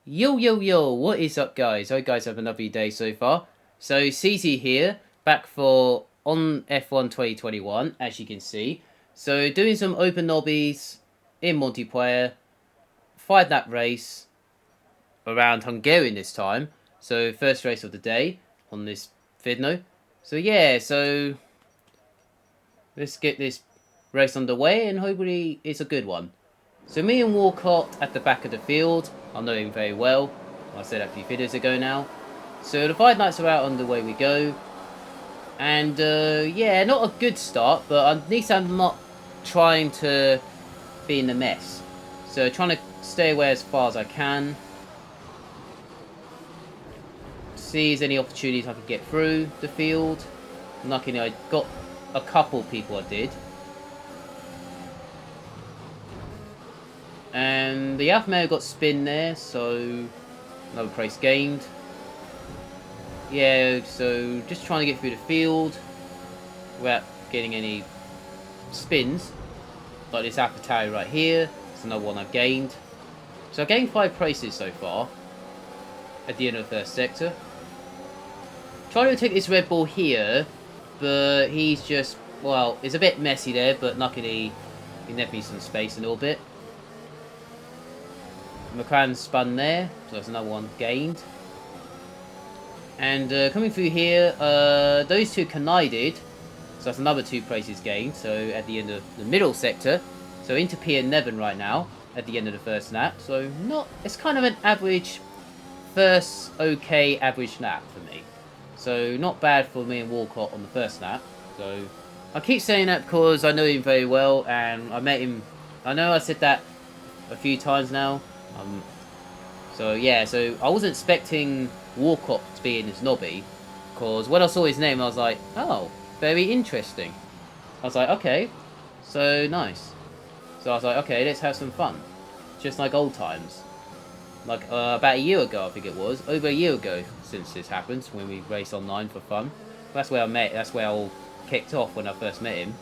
Yo yo yo, what is up guys? Hope you guys have a lovely day so far. So CZ here, back for on F1 2021, as you can see. So doing some open lobbies in multiplayer, 5 lap race around Hungarian this time. So first race of the day on this vidno. So yeah, so let's get this race underway and hopefully it's a good one. So me and Walcott at the back of the field. I know him very well. I said that a few videos ago now. So the 5 nights are out, underway we go. And yeah, not a good start, but at least I'm not trying to be in the mess. So trying to stay away as far as I can. See if there's any opportunities I could get through the field. Luckily I got a couple people I did. And the Alpha Male got spin there, so another place gained. Yeah, so just trying to get through the field without getting any spins. Like this Alpha right here, it's another one I've gained. So I gained 5 places so far at the end of the first sector. Trying to take this Red Bull here, but he's just, well, it's a bit messy there, but luckily he left me some space a little bit. McLaren spun there, so that's another one gained. And coming through here, those two collided, so that's another 2 places gained. So at the end of the middle sector, so into P11 right now at the end of the first lap. So not, it's kind of an average, first okay average lap for me. So not bad for me and Walcott on the first lap. So I keep saying that because I know him very well and I met him. I know I said that a few times now. So yeah, so I wasn't expecting Walcott to be in his lobby, because when I saw his name I was like, oh, very interesting. I was like, okay, so nice. So I was like, okay, let's have some fun, just like old times. Like about a year ago, I think it was, over a year ago since this happened, when we raced online for fun. That's where that's where I all kicked off when I first met him.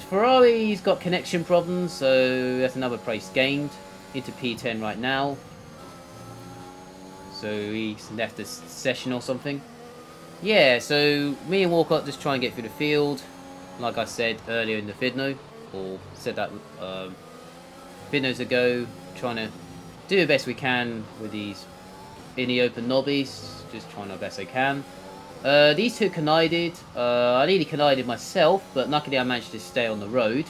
Ferrari's got connection problems, so that's another place gained. Into P10 right now. So he's left this session or something. Yeah, so me and Walcott just try and get through the field. Like I said earlier in the vidno, or said that vidnos ago, trying to do the best we can with these in the open lobbies, just trying our best I can. These two collided. I nearly collided myself, but luckily I managed to stay on the road,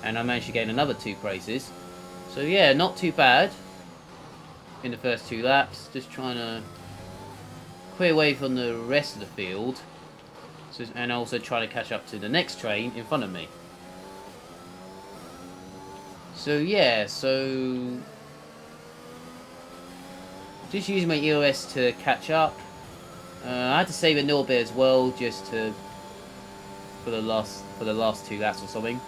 and I managed to gain another 2 places. So yeah, not too bad in the first 2 laps. Just trying to clear away from the rest of the field, so, and also trying to catch up to the next train in front of me. So yeah, so just using my EOS to catch up. I had to save a little bit as well, just to for the last 2 laps or something.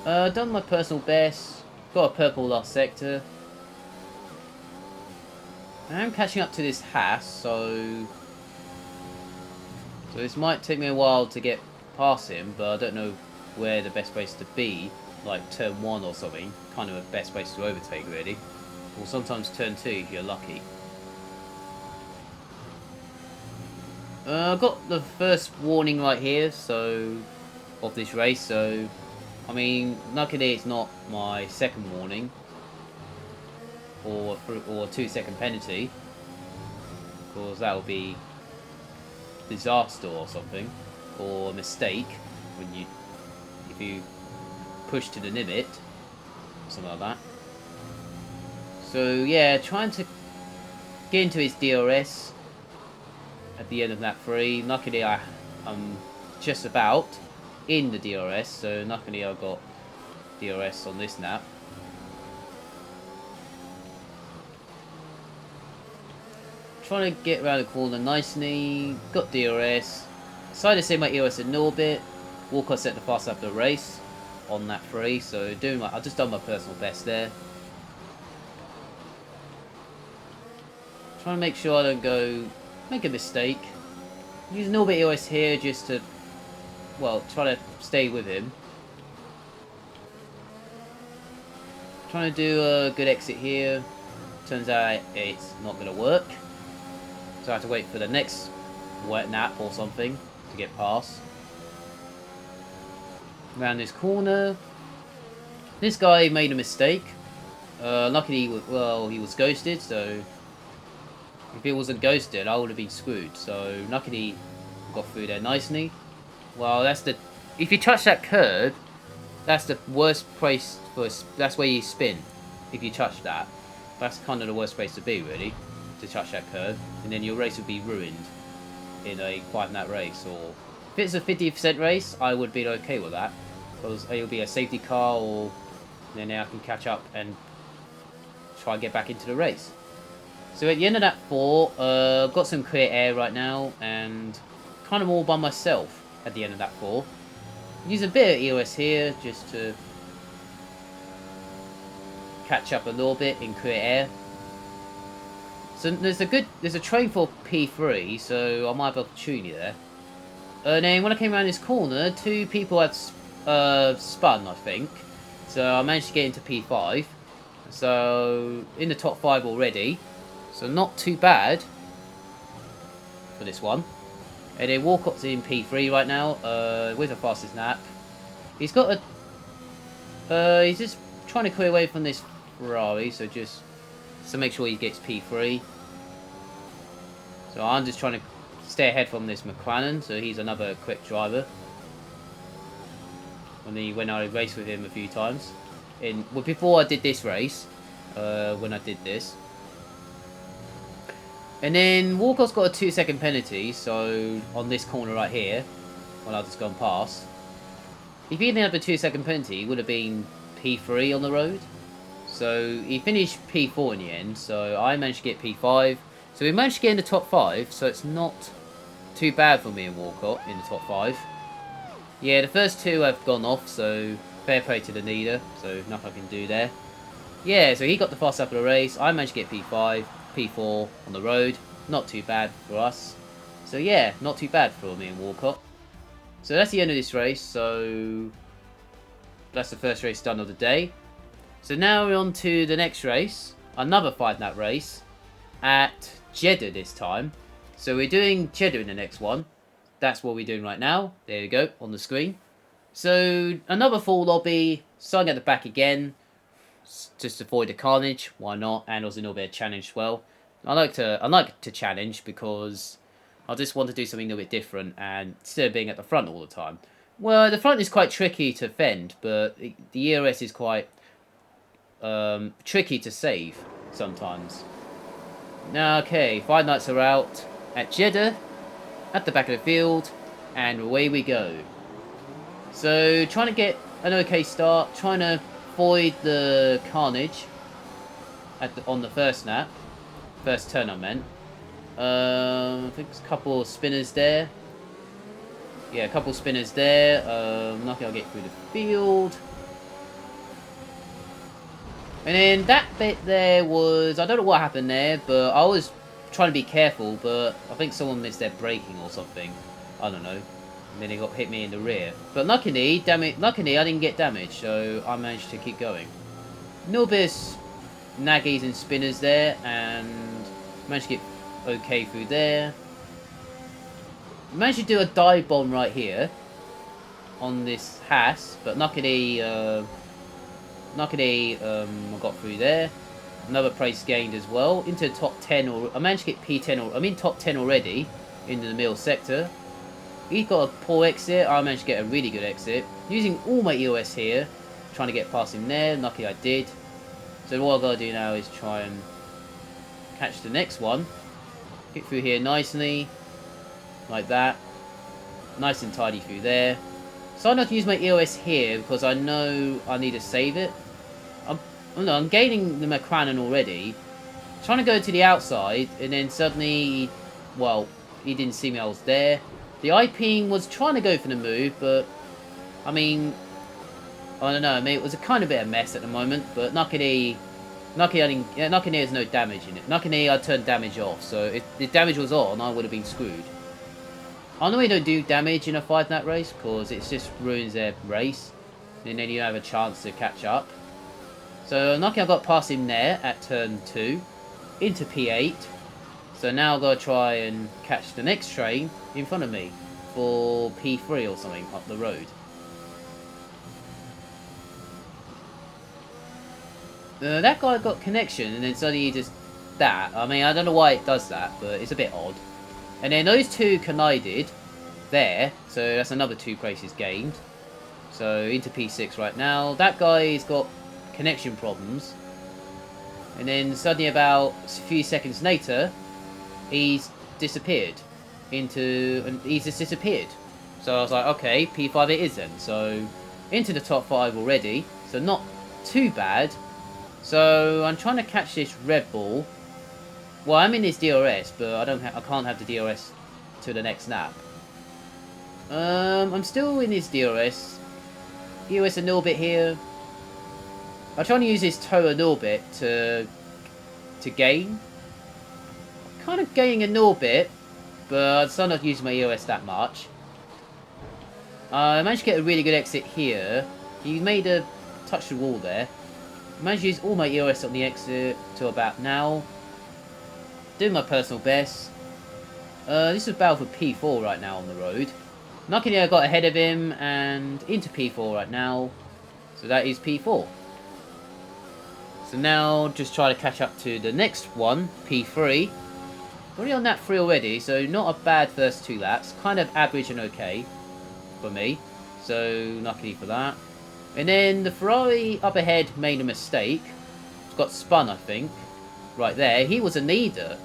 Done my personal best. Got a purple last sector. I am catching up to this Haas, so this might take me a while to get past him, but I don't know where the best place to be, like turn 1 or something. Kind of the best place to overtake, really. Or sometimes turn 2 if you're lucky. I got the first warning right here, so of this race, so I mean, luckily it's not my second warning or 2-second penalty, because that would be disaster or something, or a mistake when if you push to the limit, something like that. So yeah, trying to get into his DRS at the end of lap 3. Luckily I'm just about in the DRS, so luckily I got DRS on this lap. Trying to get around the corner nicely, got DRS. Decided to save my EOS a little bit. Walcott set the fast lap of the race on lap 3, so I've just done my personal best there. Trying to make sure I don't make a mistake. Use a little bit of EOS here just to, well, try to stay with him. Trying to do a good exit here. Turns out it's not going to work. So I have to wait for the next wet nap or something to get past. Around this corner. This guy made a mistake. Luckily, well, he was ghosted, so if he wasn't ghosted, I would have been screwed. So luckily, got through there nicely. Well, that's the... If you touch that curb, that's the worst place for... That's where you spin. If you touch that. That's kind of the worst place to be, really. To touch that curb. And then your race would be ruined in a 5-lap race. Or if it's a 50% race, I would be okay with that. Because it'll be a safety car, or then I can catch up and try and get back into the race. So at the end of that 4, got some clear air right now, and kind of all by myself at the end of that 4. Use a bit of EOS here just to catch up a little bit in clear air. So there's a train for P3, so I might have opportunity there. And then when I came around this corner, 2 people had spun, I think. So I managed to get into P5. So in the top 5 already. So not too bad for this one. And then Walcott's in P3 right now, with a fastest nap. He's got a... he's just trying to clear away from this Ferrari, so just to make sure he gets P3. So I'm just trying to stay ahead from this McLaren, so he's another quick driver. When I raced with him a few times. Well, before I did this race, when I did this. And then Walcott's got a 2-second penalty, so on this corner right here, when I've just gone past. If he didn't have a 2-second penalty, he would have been P3 on the road. So he finished P4 in the end, so I managed to get P5. So we managed to get in the top 5, so it's not too bad for me and Walcott in the top 5. Yeah, the first 2 have gone off, so fair play to the leader, so nothing I can do there. Yeah, so he got the fast lap of the race, I managed to get P5, P4 on the road, not too bad for us. So yeah, not too bad for me and Walcott. So that's the end of this race, so that's the first race done of the day. So now we're on to the next race, another 5-lap race, at Jeddah this time. So we're doing Jeddah in the next one. That's what we're doing right now. There you go, on the screen. So, another full lobby. Starting at the back again. Just to avoid the carnage. Why not? And also a little bit of challenge as well. I like to challenge because I just want to do something a little bit different. And instead of being at the front all the time. Well, the front is quite tricky to fend. But the EOS is quite tricky to save sometimes. Now, okay. 5 nights are out at Jeddah. At the back of the field, and away we go. So, trying to get an okay start, trying to avoid the carnage on the first lap. First turn, I meant. I think there's a couple of spinners there. Yeah, a couple of spinners there. Luckily I'll get through the field. And then that bit there was... I don't know what happened there, but I was trying to be careful, but I think someone missed their braking or something. I don't know. And then it got hit me in the rear. But luckily I didn't get damaged, so I managed to keep going. No bit of naggies and spinners there, and managed to get okay through there. Managed to do a dive bomb right here on this Haas, but luckily I got through there. Another place gained as well into the top 10. I managed to get P10. I'm in top 10 already into the middle sector. He's got a poor exit. I managed to get a really good exit using all my EOS here, trying to get past him there. Luckily I did. So what I've got to do now is try and catch the next one. Get through here nicely, like that. Nice and tidy through there. So I'm not to use my EOS here because I know I need to save it. I'm gaining the McLaren already. Trying to go to the outside, and then suddenly, well, he didn't see me, I was there. The Alpine was trying to go for the move, but, I mean, I don't know, I mean, it was a kind of bit of a mess at the moment, but luckily there's no damage in it. Luckily I turned damage off, so if the damage was on, I would have been screwed. I normally don't do damage in a 5-lap race, because it just ruins their race, and then you don't have a chance to catch up. So lucky I got past him there at turn 2. Into P8. So now I've got to try and catch the next train in front of me for P3 or something up the road. That guy got connection and then suddenly just that. I mean, I don't know why it does that, but it's a bit odd. And then those two collided there, so that's another 2 places gained. So into P6 right now. That guy's got connection problems. And then suddenly about a few seconds later, he's disappeared. He's just disappeared. So I was like, okay, P5 it is then. So into the top 5 already. So not too bad. So I'm trying to catch this Red Bull. Well, I'm in this DRS, but I can't have the DRS to the next lap. I'm still in this DRS. DRS a little bit here. I'm trying to use this toe a little bit to gain. Kind of gaining a little bit, but I'm still not using my EOS that much. I managed to get a really good exit here. He made a touch the wall there. I managed to use all my EOS on the exit to about now. Doing my personal best. This is battle for P4 right now on the road. Luckily I got ahead of him and into P4 right now. So that is P4. So now just try to catch up to the next one, P3. Already on lap 3 already, so not a bad first 2 laps. Kind of average and okay for me. So luckily for that. And then the Ferrari up ahead made a mistake. Got spun, I think. Right there. He was a leader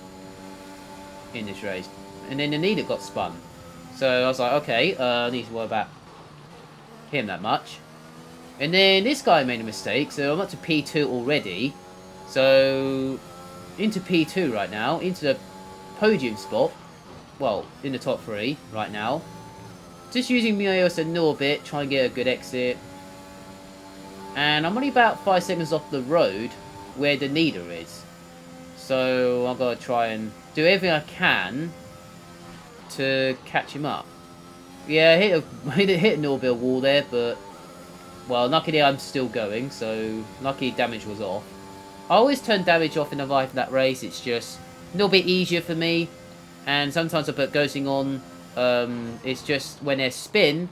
in this race. And then the leader got spun. So I was like, okay, I need to worry about him that much. And then this guy made a mistake, so I'm up to P2 already. So into P2 right now, into the podium spot. Well, in the top 3 right now. Just using my EOS a little bit, trying to get a good exit. And I'm only about 5 seconds off the road where the leader is. So I've got to try and do everything I can to catch him up. Yeah, I hit a little bit of wall there, but well, luckily I'm still going, so lucky damage was off. I always turn damage off in the life of that race. It's just a little bit easier for me, and sometimes I put ghosting on. It's just when there's spin,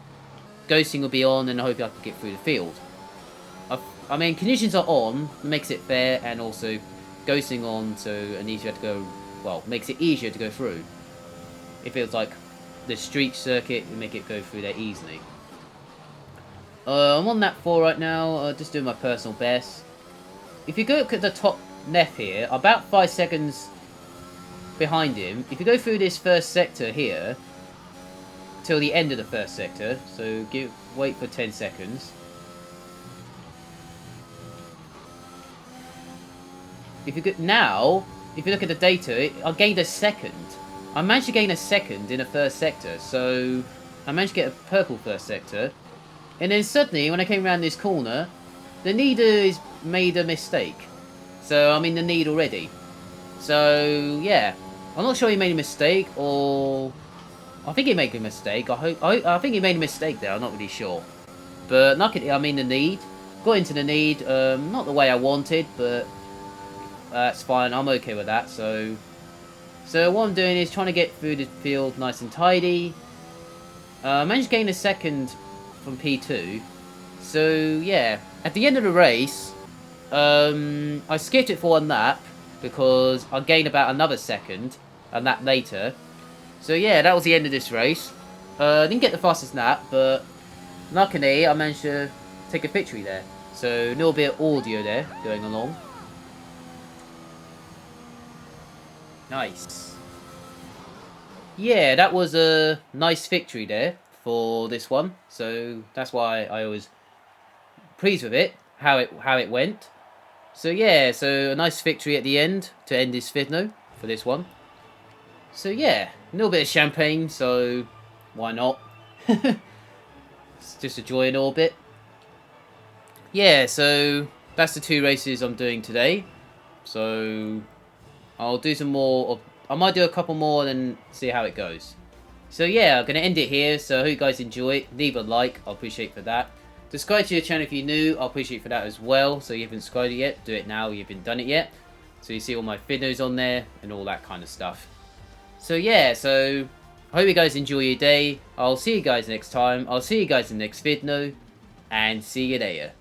ghosting will be on, and I hope I can get through the field. I mean, conditions are on, makes it fair, and also ghosting on, so an easier to go. Well, makes it easier to go through. It feels like the street circuit will make it go through there easily. I'm on lap 4 right now, just doing my personal best. If you go look at the top left here, about 5 seconds behind him. If you go through this first sector here, till the end of the first sector, so wait for 10 seconds. If you go, now, if you look at the data, I gained a second. I managed to gain a second in the first sector, so I managed to get a purple first sector. And then suddenly, when I came around this corner, the leader made a mistake. So I'm in the lead already. So yeah, I'm not sure he made a mistake, or I think he made a mistake. I think he made a mistake there. I'm not really sure. But luckily, I'm in the lead. Got into the lead. Not the way I wanted, but that's fine. I'm okay with that. So what I'm doing is trying to get through the field nice and tidy. I managed to gain a second from P2. So yeah, at the end of the race, I skipped it for one lap because I gained about another second a lap later. So yeah, that was the end of this race. Didn't get the fastest lap, but luckily I managed to take a victory there. So a little bit of audio there going along. Nice. Yeah, that was a nice victory there for this one. So that's why I was pleased with it, how it went. So yeah, so a nice victory at the end to end this video for this one. So yeah, a little bit of champagne, so why not? It's just enjoying a little bit. Yeah, so that's the 2 races I'm doing today. So I'll do some more. I might do a couple more and then see how it goes. So yeah, I'm going to end it here. So I hope you guys enjoy it. Leave a like. I'll appreciate for that. Subscribe to your channel if you're new. I'll appreciate for that as well. So you haven't subscribed yet, do it now. You haven't done it yet. So you see all my videos on there and all that kind of stuff. So yeah, so I hope you guys enjoy your day. I'll see you guys next time. I'll see you guys in the next video. And see you later.